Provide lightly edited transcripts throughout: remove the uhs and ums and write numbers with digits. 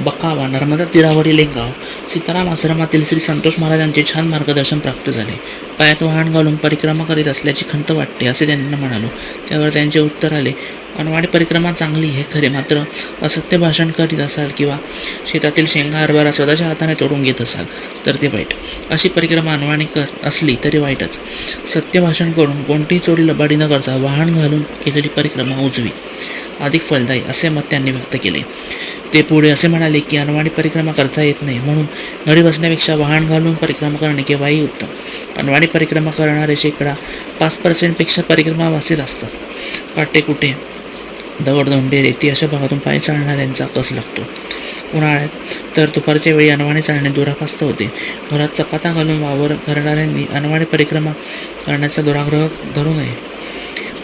बकावा, नर्मदा तीरावरील एक गाव. सीताराम आश्रमातील श्री संतोष महाराजांचे छान मार्गदर्शन प्राप्त झाले. पायात वाहन घालून परिक्रमा करीत असल्याची खंत वाटते असे त्यांना म्हणालो. त्यावर त्यांचे उत्तर आले, अनवाणी परिक्रमा चांगली हे खरे, मात्र असत्य भाषण करीत असाल किंवा शेतातील शेंगा हरभरा स्वतःच्या हाताने तोडून घेत असाल तर ते वाईट. अशी परिक्रमा अनवाणी असली तरी वाईटच. सत्य भाषण करून कोणतीही चोरी लबाडी न करता वाहन घालून केलेली परिक्रमा उजवी, अधिक फलदायी असे मत त्यांनी व्यक्त केले. ते पुढे असे म्हणाले की अनवाणी परिक्रमा करता येत नाही, म्हणून घरी बसण्यापेक्षा वाहन घालून परिक्रमा करणे केव्हाही उत्तम. अनवाणी परिक्रमा करणारे शेकडा 5% परिक्रमा वासीत असतात. काटे कुटे, दगडधोंडे, रेती अशा भागातून पायी चालणाऱ्यांचा कस लागतो. उन्हाळ्यात तर दुपारच्या वेळी अनवाणी चालणे दुरापास्त होते. घरात चपाता घालून वावर करणाऱ्यांनी अनवाणी परिक्रमा करण्याचा दुराग्रह धरू नये.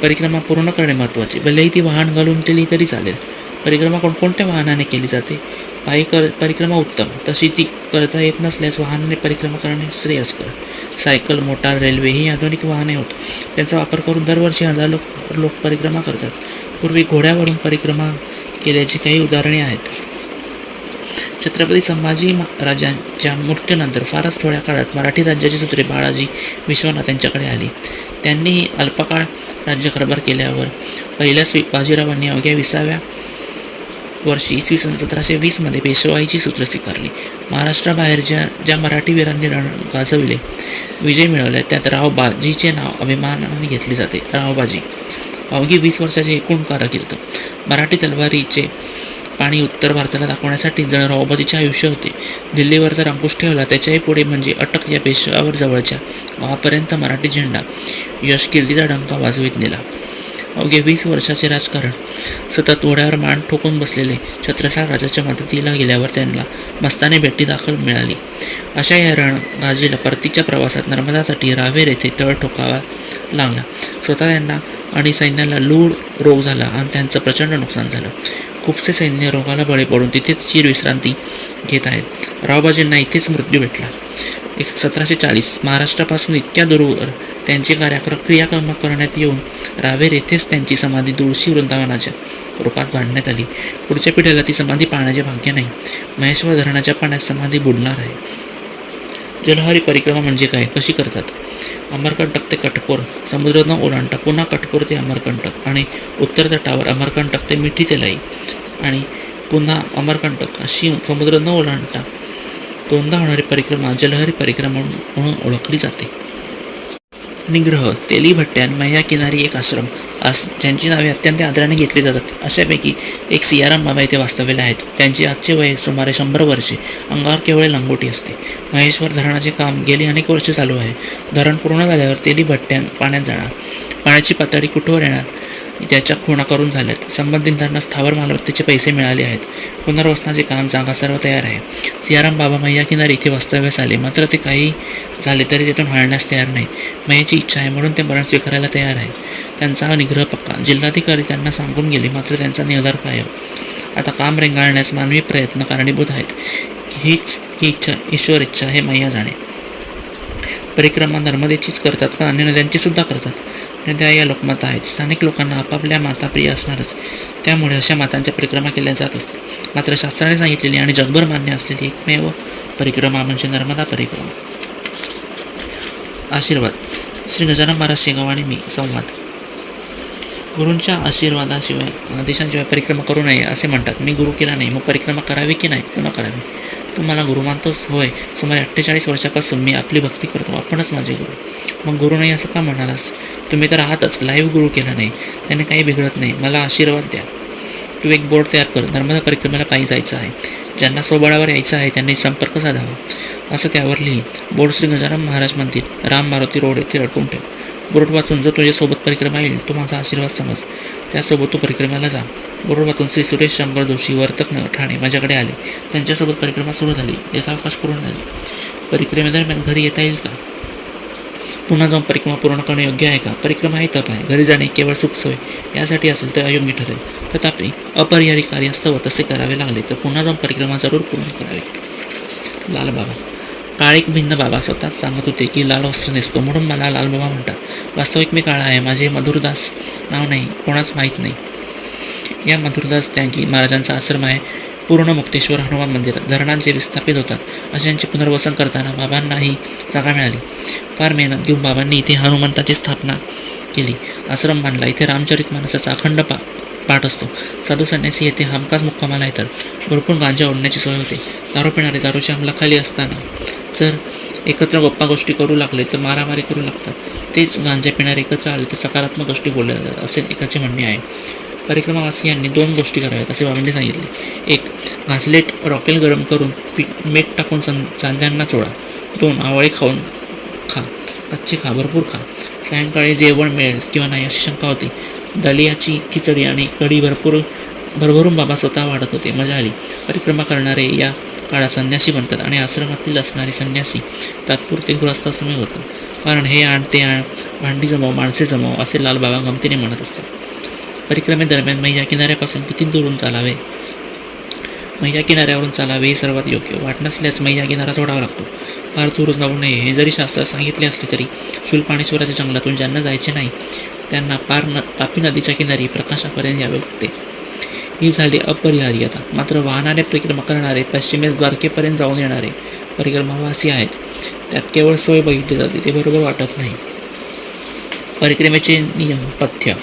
परिक्रमा पूर्ण करणे महत्त्वाचे, भलेही ती वाहन घालून केली तरी चालेल. परिक्रमा कोणकोणत्या वाहनाने केली जाते? पायी परिक्रमा उत्तम, तशी ती करता येत नसल्यास वाहनाने परिक्रमा करणे श्रेयस्कर. सायकल, मोटार, रेल्वे ही आधुनिक वाहने होत. त्यांचा वापर करून दरवर्षी हजारो लोक परिक्रमा करतात. पूर्वी घोड्यावरून परिक्रमा केल्याची काही उदाहरणे आहेत. छत्रपती संभाजी राजांच्या मृत्यूनंतर फारच थोड्या काळात मराठी राज्याची सूत्रे बाळाजी विश्वनाथ यांच्याकडे आली. त्यांनी अल्पकाळ राज्यकारभार केल्यावर पहिल्याच बाजीरावांनी अवघ्या 20व्या वर्षी इसवी सन 1720 पेशवाईची सूत्र स्वीकारली. महाराष्ट्राबाहेर ज्या मराठी वीरांनी रण गाजविले, विजय मिळवले, त्यात रावबाजीचे नाव अभिमानाने घेतले जाते. रावबाजी अवघी 20 वर्षाचे एकूण कारकीर्द. मराठी तलवारीचे पाणी उत्तर भारताला दाखवण्यासाठी जण रावबाजीचे आयुष्य होते. दिल्लीवर तर अंकुश ठेवला, त्याच्याही पुढे म्हणजे अटक या पेशवावर जवळच्या गावापर्यंत मराठी झेंडा यश कीर्तीचा डंका वाजवीत नेला. अवघे 20 वर्षाचे राजकारण सतत ओढ्यावर मान ठोकून बसलेले छत्रसाल राजाच्या मदतीला गेल्यावर त्यांना मस्तानी भेटी दाखल मिळाली. अशा या रणगाजीला परतीच्या प्रवासात नर्मदा तटी रावेर येथे तळ ठोकावा लागला. स्वतः त्यांना आणि सैन्याला लूळ रोग झाला आणि त्यांचं प्रचंड नुकसान झालं. खूपसे सैन्य रोगाला बळी पडून तिथेच चिरविश्रांती घेत आहेत. रावबाजींना इथेच मृत्यू भेटला. 1740 महाराष्ट्रापासून इतक्या दूरवर त्यांची क्रियाकर्म करण्यात येऊन रावेर येथेच त्यांची समाधी तुळशी वृंदावनाच्या रूपात बांधण्यात आली. पुढच्या पिढीला ती समाधी पाहण्याचे भाग्य नाही. महेश्वर धरणाच्या पाण्यात समाधी बुडणार आहे. जलहरी परिक्रमा म्हणजे काय, कशी करतात? अमरकंटक ते कटकोर समुद्र न ओलांडता पुन्हा कटकोर ते अमरकंटक आणि उत्तर तटावर अमरकंटक ते मिठी ते लाई आणि पुन्हा अमरकंटक अशी समुद्र न ओलांडता दोनदा होणारी परिक्रमा जलहरी परिक्रमा म्हणून ओळखली जाते. निग्रह, तेली भट्ट्या आणि मैया किनारी एक आश्रम ज्यांची नावे अत्यंत आदराने घेतली जातात. अशापैकी एक सियाराम बाबा येथे वास्तव्याला आहेत. त्यांची आजचे वय सुमारे 100 वर्षे. अंगावर केवळ लंगोटी असते. महेश्वर धरणाचे काम गेली अनेक वर्षे चालू आहे. धरण पूर्ण झाल्यावर तेली भट्ट्या पाण्यात जाणार. पाण्याची पातळी कुठवर येणार त्याच्या खुणा करून झाल्यात. संबंधितांना स्थावर मालमत्तेचे पैसे मिळाले आहेत. पुनर्वसनाचे काम, जागा सर्व तयार आहे. सियाराम बाबा मैया किनारी इथे वास्तव्यास आले, मात्र ते काही झाले तरी तिथून हलण्यास तयार नाही. मैयाची इच्छा आहे म्हणून ते मरण स्वीकारायला तयार आहे. त्यांचा निग्रह पक्का. जिल्हाधिकारी त्यांना सांगून गेले, मात्र त्यांचा निर्धार कायम. आता काम रेंगाळण्यास मानवी प्रयत्न कारणीभूत आहेत. हीच ही इच्छा, ईश्वर इच्छा हे मैया जाणे. परिक्रमा नर्मदेचीच करतात का अन्य नद्यांची सुद्धा करतात? नद्या या लोकमाता आहेत. स्थानिक लोकांना आपापल्या माता प्रिय असणारच, त्यामुळे अशा मातांच्या परिक्रमा केल्या जात असतात. मात्र शास्त्राने सांगितलेली आणि जगभर मान्य असलेली एकमेव परिक्रमा म्हणजे नर्मदा परिक्रमा. आशीर्वाद. श्री गजानन महाराज शेगाव आणि मी संवाद. गुरूंच्या आशीर्वादाशिवाय आदेशांशिवाय परिक्रमा करू नये असे म्हणतात. मी गुरु केला नाही, मग परिक्रमा करावी की नाही? पुन्हा करावी. तू मला गुरु मानतोस? होय. सुमारे 48 वर्षापासून मी आपली भक्ती करतो. आपणच माझे गुरु. मग गुरु नाही असं का म्हणालास? तुम्ही तर आहातच. लाईव्ह गुरु केला नाही, त्याने काही बिघडत नाही. मला आशीर्वाद द्या. तू एक बोर्ड तयार कर. नर्मदा परिक्रमेला पायी जायचं आहे. ज्यांना स्वबळावर यायचं आहे त्यांनी संपर्क साधावा असं त्यावर लिही. बोर्ड श्री गजानन महाराज मंदिर, राम मारुती रोड येथे अडकून ठेव. बोर्ड वाचून जर तुझ्यासोबत परिक्रमा येईल तो माझा आशीर्वाद समज. त्यासोबत तू परिक्रमेला जा. बोर्ड वाचून श्री सुरेश शंकर जोशी, वर्तक ठाणे माझ्याकडे आले. त्यांच्यासोबत परिक्रमा सुरू झाली. यथावकाश पूर्ण झाली. परिक्रमेदरम्यान घरी येता येईल का? पुन्हा जाऊन परिक्रमा पूर्ण करणे योग्य आहे का? परिक्रमा हे तप आहे. घरी जाणे केवळ सुखसोय यासाठी असेल तर अयोग्य ठरेल. तथापि अपरिहारी कार्यास्तव तसे करावे लागले तर पुन्हा जाऊन परिक्रमा जरूर पूर्ण करावी. लालबाबा. काळीक भिन्न बाबा स्वतःच सांगत होते की लाल वस्त्र नेसतो म्हणून मला लालबाबा म्हणतात. वास्तविक मी काळा आहे. माझे मधुरदास नाव नाही, कोणाच माहीत नाही. या मधुरदास त्यागी महाराजांचा आश्रम आहे. पूर्ण मुक्तेश्वर हनुमान मंदिरात धरणात जे विस्थापित होतात अशांचे पुनर्वसन करताना बाबांनाही जागा मिळाली. फार मेहनत घेऊन बाबांनी इथे हनुमंताची स्थापना केली, आश्रम बांधला. इथे रामचरितमानसाचा अखंड पाठ असतो. साधू संन्यासी येथे हमखास मुक्कामाला येतात. भरपूर गांजा ओढण्याची सोय होते. दारू पिणारे दारूच्या अंमलाखाली असताना जर एकत्र गप्पा गोष्टी करू लागले तर मारामारी करू लागतात. तेच गांजा पिणारे एकत्र आले तर सकारात्मक गोष्टी बोलल्या जातात, असे एकाचे म्हणणे आहे. परिक्रमावासियांनी 2 गोष्टी कराव्यात असे बाबांनी सांगितले. 1. घासलेट रॉकेल गरम करून मीठ टाकून चांद्यांना चोळा. 2. आवळे खाऊन खा, कच्चे खा, भरपूर खा. सायंकाळी जेवण मिळेल किंवा नाही अशी शंका होती. दलियाची खिचडी आणि कढी भरभरून बाबा स्वतः वाढत होते. मजा आली. परिक्रमा करणारे या काळात संन्यासी बनतात आणि आश्रमातील असणारे संन्यासी तात्पुरते गृहस्थाश्रमी होतात. कारण हे आण ते आण, भांडी जमाव, माणसे जमाव असे लालबाबा गमतीने म्हणत असतात. परिक्रमेदरम्यान मैया किनाऱ्यापासून किती दुरून चालावे? मैया किनाऱ्यावरून चालावे हे सर्वात योग्य. वाट नसल्यास मैया किनारा सोडावा लागतो. फार दूर जाऊ नये हे जरी शास्त्रात सांगितले असले तरी शूलपाणेश्वराच्या जंगलातून ज्यांना जायचे नाही त्यांना पार तापी नदीच्या किनारी प्रकाशापर्यंत यावे लागते. ही झाली अपरिहार्यता. मात्र वाहनाने परिक्रमा करणारे, पश्चिमेस द्वारकेपर्यंत जाऊन येणारे परिक्रमावासी आहेत. त्यात केवळ सोय बघितली जाते, ते बरोबर वाटत नाही. परिक्रमेचे नियम, पथ्य.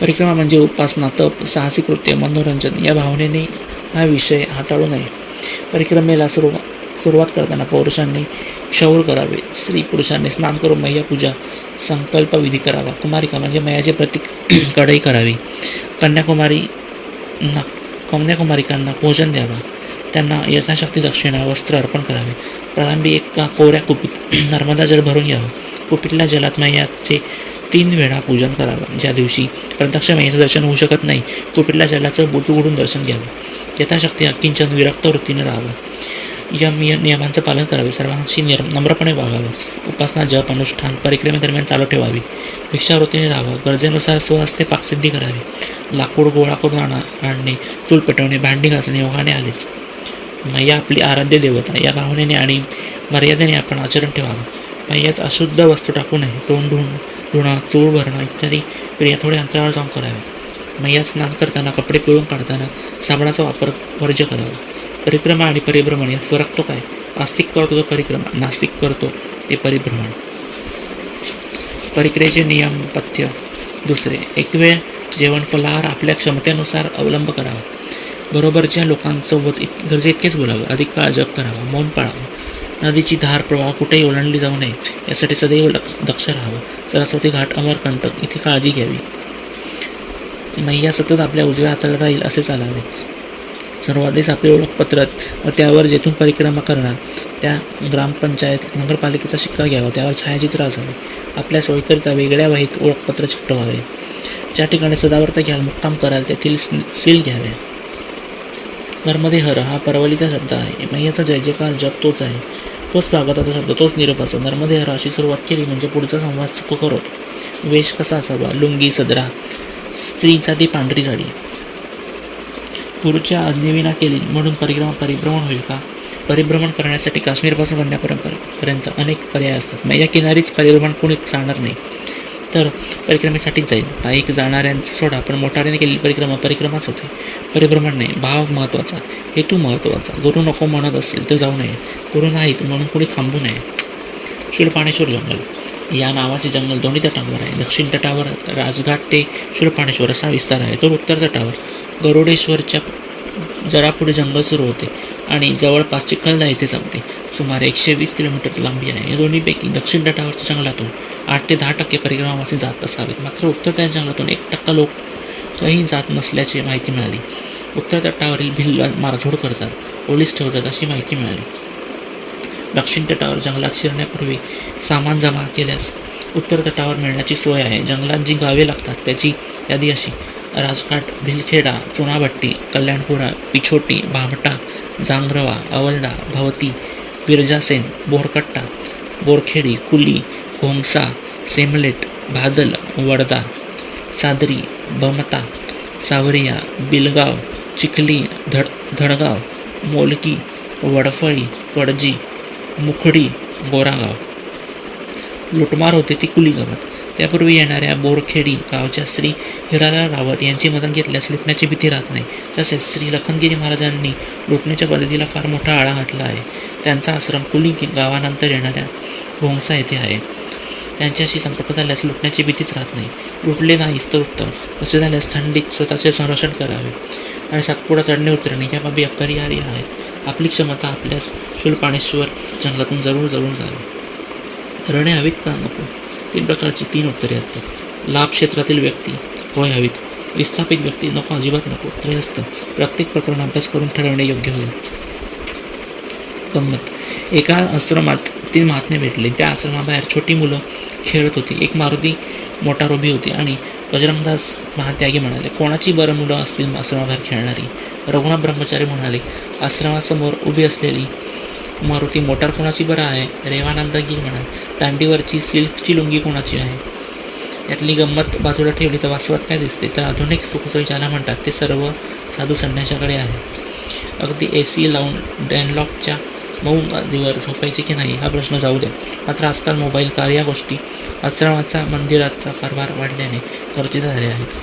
परिक्रमा म्हणजे उपासना, तप, साहसी कृत्य, मनोरंजन या भावनेने हा विषय हाताळू नये. परिक्रमेला सुरुवात करताना पौरुषांनी क्षौर करावे. स्त्री पुरुषांनी स्नान करून मैया पूजा संकल्पविधी करावा. कुमारिका म्हणजे मैयाचे प्रतीक कढई करावी. कन्याकुमारिकांना भोजन द्यावा. त्यांना यथाशक्ती दक्षिणा, वस्त्र अर्पण करावे. प्रारंभी एका कोऱ्या कुपीत नर्मदा जल भरून घ्यावं. कुपीतल्या जलात मैयाचे 3 वेळा पूजन करावं. ज्या दिवशी प्रत्यक्ष मैयाचं दर्शन होऊ शकत नाही, कुपीतल्या जलाचं बोचू उघडून दर्शन घ्यावं. यथाशक्ती किंचन विरक्त वृत्तीने राहावं. या नियमांचं पालन करावे. सर्वांशी नम्रपणे वागावं. उपासना, जप, अनुष्ठान परिक्रमेदरम्यान चालू ठेवावी. भिक्षावृत्तीने राहावं. गरजेनुसार स्वहस्ते पाकसिद्धी करावी. लाकूड गोळा करून आणणे, चूल पेटवणे, भांडी घासणे ओघाने आलेच. मैया आपली आराध्य देवता या भावनेने आणि मर्यादेने आपण आचरण ठेवावं. मैयात अशुद्ध वस्तू टाकू नये. तोंड धुणं, चूळ भरणं इत्यादी क्रिया थोड्या अंतरावर जाऊन कराव्यात. मैयात स्नान करताना, कपडे पिळून काढताना साबणाचा वापर वर्ज्य करावा. परिक्रमा आणि परिभ्रमण यात फरक तो काय? आस्तिक करतो तो परिक्रमा, नास्तिक करतो ते परिभ्रमण. परिक्रियेचे नियम, पथ्य. 2. एक वेळ जेवण, फलाहार आपल्या क्षमतेनुसार अवलंब करावा. बरोबरच्या लोकांसोबत गरजे इतकेच बोलावं. अधिक काळ जप करावा. मौन पाळावं. नदीची धार प्रवाह कुठेही ओलांडली जाऊ नये यासाठी सदैव दक्ष राहावं. सरस्वती घाट, अमरकंटक इथे काळजी घ्यावी. मैया सतत आपल्या उजव्या हाताला राहील असे चालावे. सर्वाधीच आपले ओळखपत्र व त्यावर जेथून परिक्रमा करणार त्या ग्रामपंचायत, नगरपालिकेचा शिक्का घ्यावा. त्यावर छायाचित्र असावे. आपल्या सोयीकरिता वेगळ्या वहीत ओळखपत्र चिकटवावे. ज्या ठिकाणी सदावर्त घ्याल, मुक्काम कराल तेथील सील घ्यावे. नर्मदे हर हा परवलीचा शब्द आहे. मैयाचा जय जयकार जप तोच आहे. तोच स्वागताचा शब्द, तोच निरोपाचा. नर्मदे हर अशी सुरुवात केली म्हणजे पुढचा संवाद सुखकर होतो. वेश कसा असावा? लुंगी, सदरा. स्त्रीसाठी पांढरी साडी. गुरुच्या आज्ञेविना केली म्हणून परिभ्रमण होईल का? परिभ्रमण करण्यासाठी काश्मीरपासून कन्याकुमारीपर्यंत अनेक पर्याय असतात. मैया किनारीच परिभ्रमण कोणी सांगणार नाही तर परिक्रमेसाठीच जाईल. पायीक जाणाऱ्यांचा सोडा, पण मोटारीने केलेली परिक्रमाच होते. परिभ्रमण नाही. भाव महत्त्वाचा, हेतू महत्त्वाचा. गुरु नको म्हणत असेल तर जाऊ नये. गुरु नाहीत म्हणून कोणी थांबू नये. शूलपाणेश्वर जंगल या नावाचे जंगल दोन्ही तटावर आहे. दक्षिण तटावर राजघाट ते शूलपाणेश्वर असा विस्तार आहे. तर उत्तर तटावर गरुडेश्वरच्या जरा पुढे जंगल सुरू होते आणि जवळपास चिखलदरा येथे संपते. सुमारे 120 किलोमीटर लांबी आहे. या दोन्हीपैकी दक्षिण तटावरच्या जंगलातून 8 ते 10% परिक्रमावासी जात असावेत. मात्र उत्तर त्या जंगलातून 1% लोक काही जात नसल्याची माहिती मिळाली. उत्तर तटावरील भिल्ल मारझोड करतात, पोलीस ठेवतात अशी माहिती मिळाली. दक्षिण तटावर जंगलात शिरण्यापूर्वी सामान जमा केल्यास उत्तर तटावर मिळण्याची सोय आहे. जंगलात जी गावे लागतात त्याची यादी अशी: राजघाट, भिलखेडा, चुनाभट्टी, कल्याणपुरा, पिछोटी, भामटा, जांगरवा, अवलदा, भवती, विरजासेन, बोरकट्टा, बोरखेडी, कुली, घोंगसा, सेमलेट, भादल, वडदा, सादरी, भमता, सावरिया, बिलगाव, चिखली, धडगाव, मोलकी, वडफळी, कडजी, मुखडी, गोरागाव. लुटमार होते ती कुली गावात. त्यापूर्वी येणाऱ्या बोरखेडी गावच्या श्री हिरालाल रावत यांची मदत घेतल्यास लुटण्याची भीती राहत नाही. तसेच श्री लखनगिरी महाराजांनी लुटण्याच्या पद्धतीला फार मोठा आळा घातला आहे. त्यांचा आश्रम कुली गावानंतर येणाऱ्या घोंगसा येथे आहे. त्यांच्याशी संपर्क झाल्यास लुटण्याची भीतीच राहत नाही. लुटले नाहीच तर उत्तम. तसे झाल्यास थंडीत स्वतःचे संरक्षण करावे आणि सातपुडा चढणे उतरणे या बाबी अपरिहार्य आहेत. आपली क्षमता आपल्यास शूलपाणेश्वर जंगलातून जरूर जावे. रणे हवीत का नको? 3 प्रकारची 3 उत्तरे असतात. लाभ क्षेत्रातील व्यक्ती होय हवीत. विस्थापित व्यक्ती नको, अजिबात नको. त्रयस्थ प्रत्येक प्रकरण अभ्यास करून ठरवणे योग्य होईल. गंमत. एका आश्रमात 3 महात्मे भेटले. त्या आश्रमाबाहेर छोटी मुलं खेळत होती. एक मारुती मोटार उभी होती आणि बजरंगदास महात्यागी म्हणाले, कोणाची बरं मुलं असतील आश्रमाबाहेर खेळणारी? रघुनाथ ब्रह्मचारी म्हणाले, आश्रमासमोर उभी असलेली मारुती मोटार कोणाची बरं आहे? रेवानंदगिरी म्हणाले, दांडीवरची सिल्कची लुंगी कोणाची आहे? यातली गंमत बाजूला ठेवली तर वास्तवात काय दिसते? तर आधुनिक सुखसोयी ज्याला म्हणतात ते सर्व साधू संन्याशाकडे आहे. अगदी AC लावून डॅनलॉकच्या मऊ गादीवर झोपायचे की नाही हा प्रश्न जाऊ द्या. मात्र आजकाल मोबाईल, कार या गोष्टी आश्रमाचा मंदिराचा कारभार वाढल्याने गरजेचे झाले आहेत.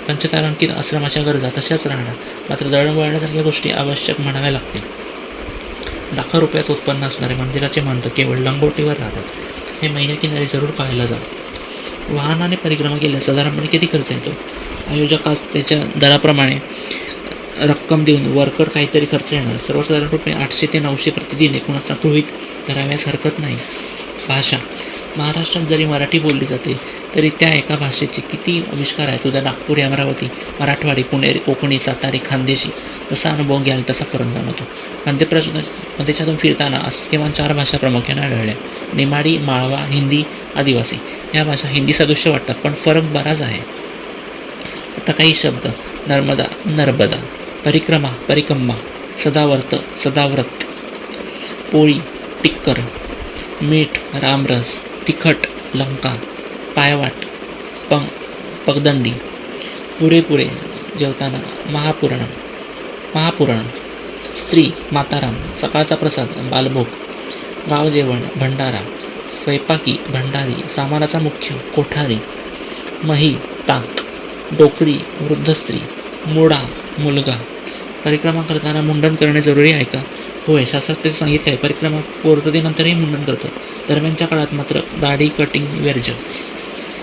पंचतारांकित आश्रमाच्या गरजा तशाच राहणार. मात्र दळणवळणासारख्या गोष्टी आवश्यक म्हणाव्या लागतील. लाखो रुपयाचं उत्पन्न असणारे मंदिराचे महंत केवळ लंगोटीवर राहतात. हे महिन्याकिनारी जरूर पाहायला जा. वाहनाने परिक्रमा केल्यास साधारणपणे किती खर्च येतो? आयोजकास त्याच्या दराप्रमाणे रक्कम देऊन वरकड काहीतरी खर्च येणार. सर्वसाधारण रुपये 800 ते 900 प्रतिदिन एकूणच गृहीत धराव्यास हरकत नाही. भाषा. महाराष्ट्रात जरी मराठी बोलली जाते तरी त्या एका भाषेचे किती आविष्कार आहेत. उद्या नागपुरी, अमरावती, मराठवाडी, पुणेरी, कोकणी, सातारी, खानदेशी. जसा अनुभव घ्याल तसा फरक जाणवतो. मध्यप्रदेशातून फिरताना किमान 4 भाषा प्रामुख्याने आढळल्या. नेमाडी, माळवा, हिंदी, आदिवासी. ह्या भाषा हिंदी सदृश्य वाटतात पण फरक बराच आहे. आता काही शब्द. नर्मदा, नर्बदा. परिक्रमा, परिकम्मा. सदावर्त, सदाव्रत. पोळी, टिक्कर. मीठ, रामरस. तिखट, लंका. पायवाट, पगदंडी. पुरेपुरे जेवताना महापुराण. स्त्री, माताराम. सकाळचा प्रसाद, बालभोग. गाव जेवण, भंडारा. स्वयंपाकी, भंडारी. सामानाचा मुख्य, कोठारी. मही, ताक. डोकरी, वृद्ध स्त्री. मुडा, मुलगा. परिक्रमा करताना मुंडन करणे जरुरी आहे का? होय, शास्त्रात ते सांगितले आहे. परिक्रमा पूर्ततेनंतरही मुंडन करतात. दरम्यानच्या काळात मात्र दाढी कटिंग वर्ज्य.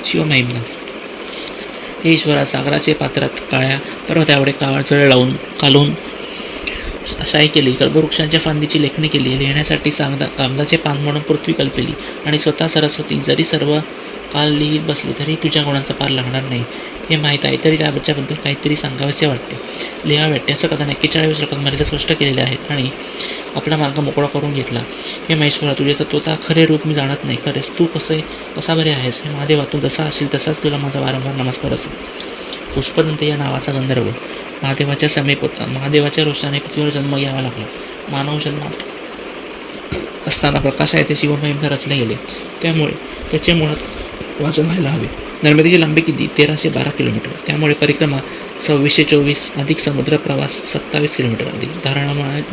शिवमहिमा. हे ईश्वरा, सागराचे पात्रात काळ्या पर्वताएवढे काळजळ कालून शाई केली. कल्पवृक्षांच्या फांदीची लेखणी केली. लिहिण्यासाठी कागदाचे पान म्हणून पृथ्वी कल्पिली आणि स्वतः सरस्वती जरी सर्व काल लिहित बसली तरी तुझ्या गुणांचा पार लागणार नाही हे माहीत आहे. तरी त्याबद्दल काहीतरी सांगावेसे वाटते. लिहावे वाटते. असं कथन 41 श्लोकांमध्ये स्पष्ट केलेले आहेत आणि आपला मार्ग मोकळा करून घेतला. हे महेश्वरा, तुझे सत्वता खरे रूप मी जाणत नाही. खरेच तू कसा बरे आहेस? हे महादेवा, तू जसा असेल तसाच तुला माझा वारंवार नमस्कार असो. पुष्पदंत या नावाचा गंधर्व महादेवाच्या समीप होता. महादेवाच्या रोषाने पृथ्वीवर जन्म घ्यावा लागला. मानव जन्मात असताना प्रकाश आहे ते शिवमहिम रचले गेले. त्यामुळे त्याचे मुळात वाचन व्हायला हवे. नर्मदेची लांबी किती? 1312 किलोमीटर. त्यामुळे परिक्रमा 2624 अधिक समुद्र प्रवास 27 किलोमीटर अधिक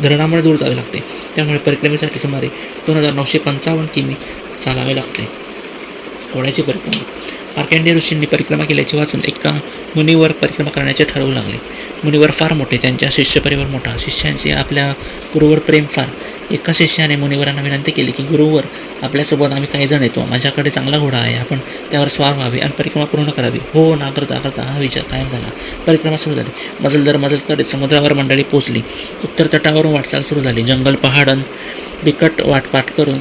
धरणामुळे दूर जावे लागते. त्यामुळे परिक्रमेसाठी सुमारे 2955 किमी चालावे लागते. घोड्याची परिक्रमा. मार्कंडेय ऋषींनी परिक्रमा केल्याचे वाचून एका मुनीवर परिक्रमा करण्याचे ठरवू लागले. मुनीवर फार मोठे, त्यांच्या शिष्यपरिवार मोठा. शिष्यांचे आपल्या गुरुवर प्रेम फार. एका शिष्याने मुनिवरांना विनंती केली की गुरुवर, आपल्यासोबत आम्ही काही जण येतो. माझ्याकडे चांगला घोडा आहे. आपण त्यावर स्वार व्हावे आणि परिक्रमा पूर्ण करावी. हो ना करता हा विचार कायम झाला. परिक्रमा सुरू झाली. मजल करीत समुद्रावर मंडळी पोचली. उत्तर तटावरून वाटचाल सुरू झाली. जंगल, पहाडन बिकट वाटपाट करून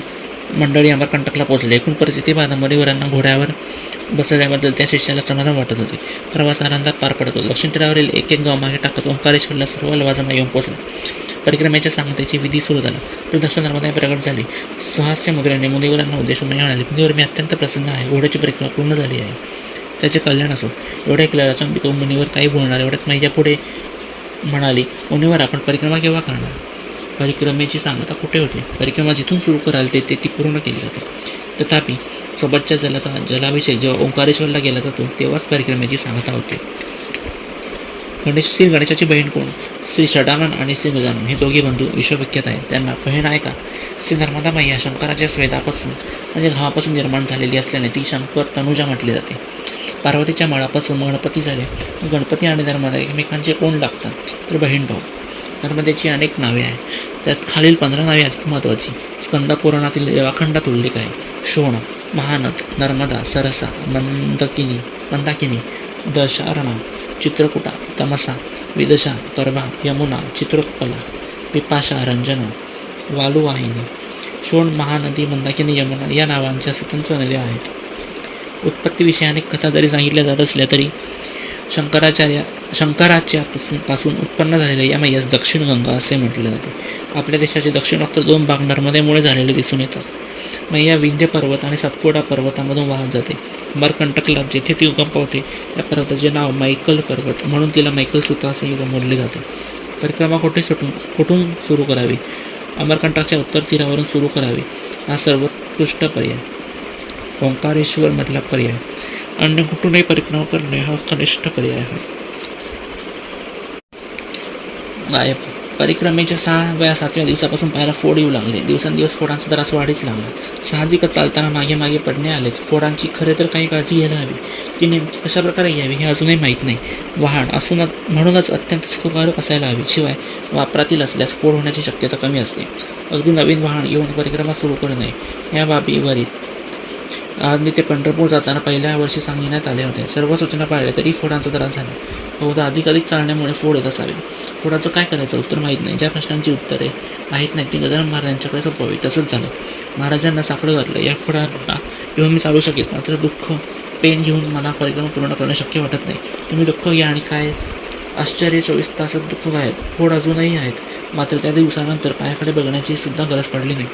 मंडळी अमरकंटकला पोहोचले. एकूण परिस्थिती पाहता मुनिवरांना घोड्यावर बसल्याबद्दल त्या शिष्याला समाधान वाटत होते. प्रवास आनंदात पार पडत होता. दक्षिण तटावरील एक गाव मागे टाकत ओंकारेश्वरला सर्व लवाजमा येऊन पोहोचला. परिक्रमेच्या सांगतेची विधी सुरू झाला. प्रदक्ष नर्मदा प्रकट झाली. सुहास्य मुद्रेने मुनिवरांना उद्देशून म्हणाले, मुनिवर, मी अत्यंत प्रसन्न आहे. घोड्याची परिक्रमा पूर्ण झाली आहे. त्याचे कल्याण असो. एवढे ऐकल्यावर अचंबित मुनिवर काही बोलणार. एवढ्यात मैया पुढे म्हणाली, मुनिवर, आपण परिक्रमा केव्हा करणार? परिक्रमेची सांगता कुठे होते? परिक्रमा जिथून सुरू कराल ती पूर्ण केली जाते. तथापि सोबतच्या जलाभिषेक जेव्हा ओंकारेश्वरला केला जातो तेव्हाच परिक्रमेची सांगता होते. श्री गणेशाची बहीण कोण? श्री षडानन आणि श्री गजानन हे दोघे बंधू विश्वविख्यात आहेत. त्यांना बहीण आहे का? श्री नर्मदा मैया शंकराच्या स्वेदापासून म्हणजे घावापासून निर्माण झालेली असल्याने ती शंकर तनुजा म्हटली जाते. पार्वतीच्या मळापासून गणपती झाले. गणपती आणि नर्मदा एकमेकांचे कोण लागतात? तर बहीण भाऊ. नर्मदेची अनेक नावे आहेत. त्यात खालील 15 नावे अधिक महत्त्वाची स्कंद पुराणातील रेवाखंडात उल्लेख आहे. शोण, महानद, नर्मदा, सरसा, मंदाकिनी, दशारणा, चित्रकूटा, तमसा, विदशा, परभा, यमुना, चित्रोत्पला, पिपाशा, रंजना, वालुवाहिनी. शोण, महानदी, मंदाकिनी, यमुना या नावांच्या स्वतंत्र नद्या आहेत. उत्पत्तीविषयी अनेक कथा जरी सांगितल्या जात असल्या तरी शंकराच्या पासून उत्पन्न झालेल्या या मैयास दक्षिण गंगा असे म्हटले जाते. आपल्या देशाचे दक्षिणोत्तर 2 भाग नर्मदेमुळे झालेले दिसून येतात. मैया विंध्य पर्वत आणि सातपुडा पर्वतामधून वाहत जाते. अमरकंटकला जेथे ती उगम पावते त्या पर्वताचे नाव मैकल पर्वत म्हणून तिला मैकल सुता असेही संबोधले जाते. परिक्रमा कुठून सुरू करावी? अमरकंटकच्या उत्तर तीरावरून सुरू करावी हा सर्वोत्कृष्ट पर्याय. ओंकारेश्वर मधला पर्याय. अन्य कुठूनही परिक्रमा करणे हा कनिष्ठ पर्याय आहे. गायब. परिक्रमेच्या 6व्या-7व्या दिवसापासून पाहायला फोड येऊ लागले. दिवसेंदिवस फोडांचा त्रास वाढीच लागला. साहजिकच चालताना मागे मागे पडणे आलेच. फोडांची खरे तर काही काळजी घ्यायला हवी. ती नेमकी कशा प्रकारे घ्यावी हे अजूनही माहीत नाही. वाहन असून म्हणूनच अत्यंत सुखकारक असायला हवी. शिवाय वापरातील असल्यास फोड होण्याची शक्यता कमी असते. अगदी नवीन वाहन येऊन परिक्रमा सुरू करू नये या बाबीवरील आळंदी ते पंढरपूर जाताना पहिल्या वर्षी सांगण्यात आले होते. सर्व सूचना पाळल्या तरी फोडांचा त्रास झाला. बहुधा अधिकाधिक चालण्यामुळे फोड येत असावे. फोडाचं काय करायचं उत्तर माहीत नाही. ज्या प्रश्नांची उत्तरे माहीत नाही ती गजानन महाराजांच्याकडे सोपवावी. तसंच झालं. महाराजांना साकडं घातलं. या फोडांना घेऊन मी चालू शकेल, मात्र दुःख पेन घेऊन मला परिक्रमा पूर्ण करणं शक्य वाटत नाही. तुम्ही दुःख घ्या आणि काय आश्चर्य, 24 तासात दुःख गायब. फोड अजूनही आहेत. मात्र त्या दिवसानंतर पायाकडे बघण्याची सुद्धा गरज पडली नाही.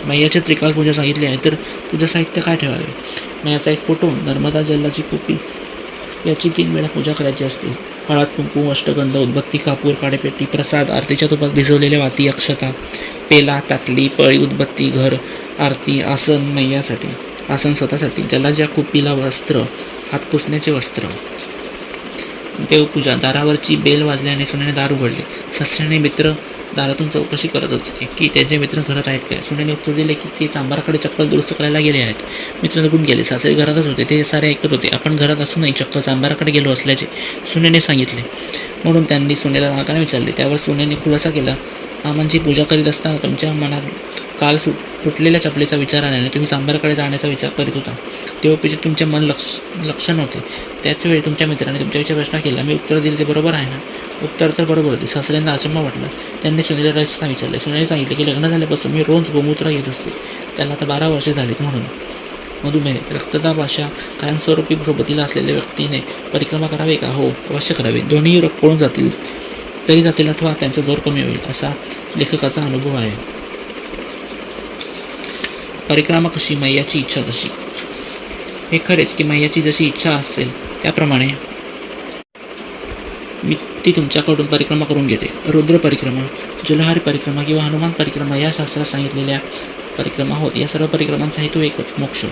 मैयाचे त्रिकाल पूजा सांगितली आहे तर पूजा साहित्य काय ठेवावे? मैयाचा एक फोटो, नर्मदा जलाची कुपी याची 3 वेळा पूजा करायची असते. हळद, कुंकू, अष्टगंध, उदबत्ती, कापूर, काडेपेटी, प्रसाद, आरतीच्या तुपात भिजवलेल्या वाती, अक्षता, पेला, ताटली, पळी, उदबत्ती, घर, आरती, आसन मैयासाठी, आसन स्वतःसाठी, जलाच्या कुपीला वस्त्र, हात पुसण्याचे वस्त्र. देवपूजा. दारावरची बेल वाजल्याने सुनेने दार उघडले. सासऱ्याने मित्र दारातून चौकशी करत होते की त्यांचे मित्र घरात आहेत काय. सुनेने उत्तर दिले की ते चांभाराकडे चप्पल दुरुस्त करायला गेले आहेत. मित्र निघून गेले. सासरे घरातच होते. ते सारे ऐकत होते. आपण घरात असूनही चक्क चांभाराकडे गेलो असल्याचे सुनेने सांगितले. म्हणून त्यांनी सुनेला रागाने विचारले. त्यावर सुनेने खुलासा केला, मामांची पूजा करीत असताना तुमच्या मनात काल तुटलेल्या चपलेचा विचार आल्याने तुम्ही चांभाराकडे जाण्याचा विचार करीत होता. तेव्हा तुमचे मन लक्ष नव्हते. त्याच वेळी तुमच्या मित्राने तुमच्याविषयी प्रश्न केला. मी उत्तर दिले ते बरोबर आहे ना? उत्तर तर बरोबर होते. सासऱ्यांना अचंबा वाटला. त्यांनी सुनेला रस्ता विचारले. सुनेने सांगितले की लग्न झाल्यापासून मी रोज गोमूत्र घेत असते. त्याला आता 12 वर्षे झालीत. म्हणून मधुमेह, रक्तदाब अशा कायमस्वरूपी सोबतीला असलेल्या व्यक्तीने परिक्रमा करावी का? हो, अवश्य करावी. दोन्ही रोग पळून जातील अथवा त्यांचा जोर कमी होईल असा लेखकाचा अनुभव आहे. परिक्रमा कशी? मैयाची इच्छा जशी. हे खरेच की मैयाची जशी इच्छा असेल त्याप्रमाणे मी ती तुमच्याकडून परिक्रमा करून घेते. रुद्र परिक्रमा, जलहारी परिक्रमा किंवा हनुमान परिक्रमा या शास्त्रात सांगितलेल्या परिक्रमा होत. या सर्व परिक्रमांचा हेतू एकच, मोक्ष.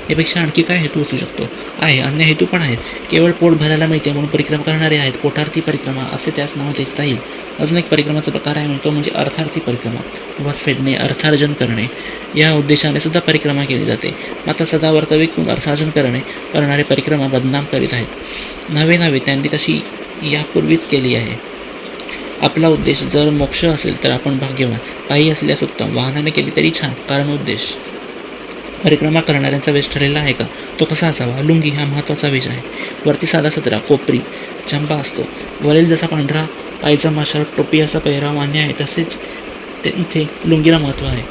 यापेक्षा आणखी काय हेतू असू शकतो? आहे, अन्य हेतू पण आहेत. केवळ पोट भरायला मिळते म्हणून परिक्रमा करणारे आहेत. पोटार्थी परिक्रमा असे त्यास नाव देता येईल. अजून एक परिक्रमाचा प्रकार आहे तो म्हणजे अर्थार्थी परिक्रमा. उपवास फेडणे, अर्थार्जन करणे या उद्देशाने सुद्धा परिक्रमा केली जाते. मात्र सदावर्त विकून अर्थार्जन करणारे परिक्रमा बदनाम करीत आहेत. नव्हे त्यांनी तशी यापूर्वीच केली आहे. आपला उद्देश जर मोक्ष असेल तर आपण भाग्यवान. पायी असल्यास उत्तम, वाहनाने केली तरी छान. कारण उद्देश. परिक्रमा करणाऱ्यांचा वेश ठरलेला आहे का? तो कसा असावा? लुंगी हा महत्त्वाचा वेश आहे. वरती साधा सदरा, कोपरी, चंपा असतो. वरील जसा पांढरा पायजमा, शर्ट, टोपी असा पेहराव मान्य आहे तसेच इथे लुंगीला महत्त्व आहे.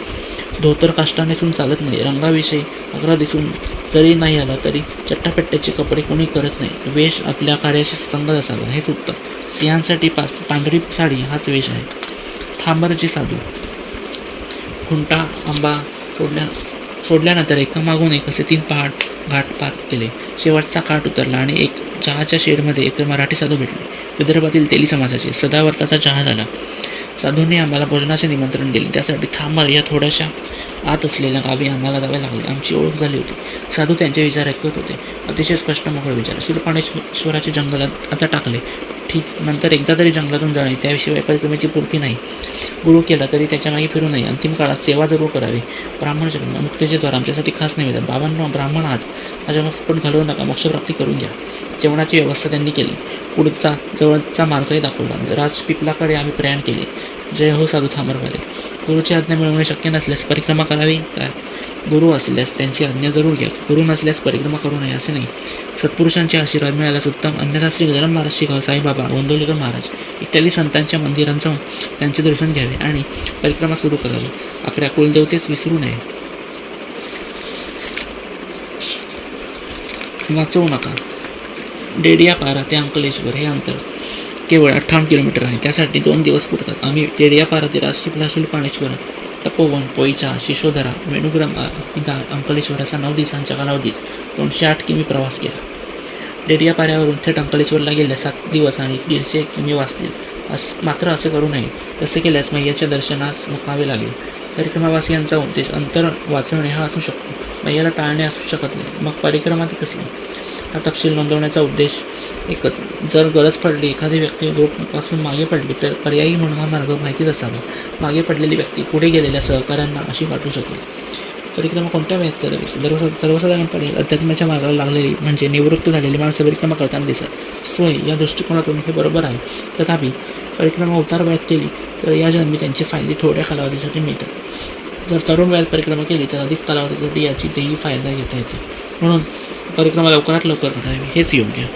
धोतर काष्टा नेसून चालत नाही. रंगाविषयी आग्रह दिसून जरी नाही आला तरी चट्टापट्ट्याचे कपडे कोणी करत नाही. वेश आपल्या कार्याशी संगत असावा हेच उत्तम. स्त्रियांसाठी पांढरी साडी हाच वेश आहे. थांबरचे साधू. खुंटा आंबा सोडल्यानंतर एकामागून एक असे 3 घाट पार केले. शेवटचा काठ उतरला आणि एक चहाच्या शेडमध्ये एक मराठी साधू भेटले. विदर्भातील तेली समाजाचे. सदावर्ताचा चहा झाला. साधूने आम्हाला भोजनाचे निमंत्रण दिले. त्यासाठी थांबर या थोड्याशा आत असलेल्या गावी आम्हाला जावे लागले. आमची ओळख झाली होती. साधू त्यांचे विचार ऐकत होते. अतिशय स्पष्ट मोकळे विचार. शूलपाणेश्वराचे जंगलात आता टाकले. ठीक, नंतर एकदा तरी जंगलातून जाणे, त्याशिवाय परिक्रमेची पूर्ती नाही. गुरु केला तरी त्याच्या मागे फिरू नये. अंतिम काळात सेवा जरूर करावी. ब्राह्मण जन्म, मुक्तीचे द्वार आमच्यासाठी खास निवेदन. बाबांनो, ब्राह्मण आहात, माझ्या फुकट घालवू नका, मोक्षप्राप्ती करून घ्या. जेवणाची व्यवस्था त्यांनी केली. पुढचा जवळचा मार्गही दाखवला. राजपिपलाकडे आम्ही प्रयाण केले. जय हो साधू थांबरवाले. गुरुची आज्ञा मिळवणे शक्य नसल्यास परिक्रमा करावी काय? गुरु असल्यास त्यांची आज्ञा जरूर घ्या. गुरु नसल्यास परिक्रमा करू नये असे नाही. सत्पुरुषांचे आशीर्वाद मिळाल्यास उत्तम, अन्यथा श्री गजानन महाराज, शिगाव साईबाबा, गोंदवलेकर महाराज इत्यादी संतांच्या मंदिरांचं त्यांचे दर्शन घ्यावे आणि परिक्रमा सुरू करावी. आपल्या कुलदेवतेस विसरू नये. वाचवू नका. डेडियापारा ते अंकलेश्वर हे अंतर केवळ 58 किलोमीटर आहे. त्यासाठी 2 दिवस पुरतात. आम्ही डेडियापारा ते राजशिपला, शूलपाणेश्वर, तपोवन, पोईचा, शिशोधरा, वेणुग्राम, अंकलेश्वर असा 9 दिवसांच्या कालावधीत 208 किमी प्रवास केला. डेडियापाऱ्यावरून थेट अंकलेश्वरला गेल्यास 7 दिवस आणि 150 किमी वाचतील. मात्र असे करू नये. तसे केल्यास मैयाच्या दर्शनास मुकावे लागेल. परिक्रमावासियांचा उद्देश अंतर वाचवणे हा असू शकतो, मैयाला टाळणे असू शकत नाही. मग परिक्रमा ती कसली? हा तपशील नोंदवण्याचा उद्देश एकच. जर गरज पडली, एखादी व्यक्ती रोडपासून मागे पडली तर पर्यायी म्हणून हा मार्ग माहितीच असावा. मागे पडलेली व्यक्ती पुढे गेलेल्या सहकाऱ्यांना अशी वाटू शकेल. परिक्रमा कोणत्या वयात करावी? सर्वसाधारणपणे अध्यात्माच्या मार्गाला लागलेली म्हणजे निवृत्त झालेली माणसं परिक्रमा करताना दिसतात. सोय या दृष्टिकोनातून हे बरोबर आहे. तथापि परिक्रमा उतार वयात केली तर या जन्मी त्यांचे फायदे थोड्या कालावधीसाठी मिळतात. जर तरुण वयात परिक्रमा केली तर अधिक कालावधीसाठी याची तेही फायदा घेता येते. म्हणून परिक्रमा लवकरात लवकर करावी हेच योग्य.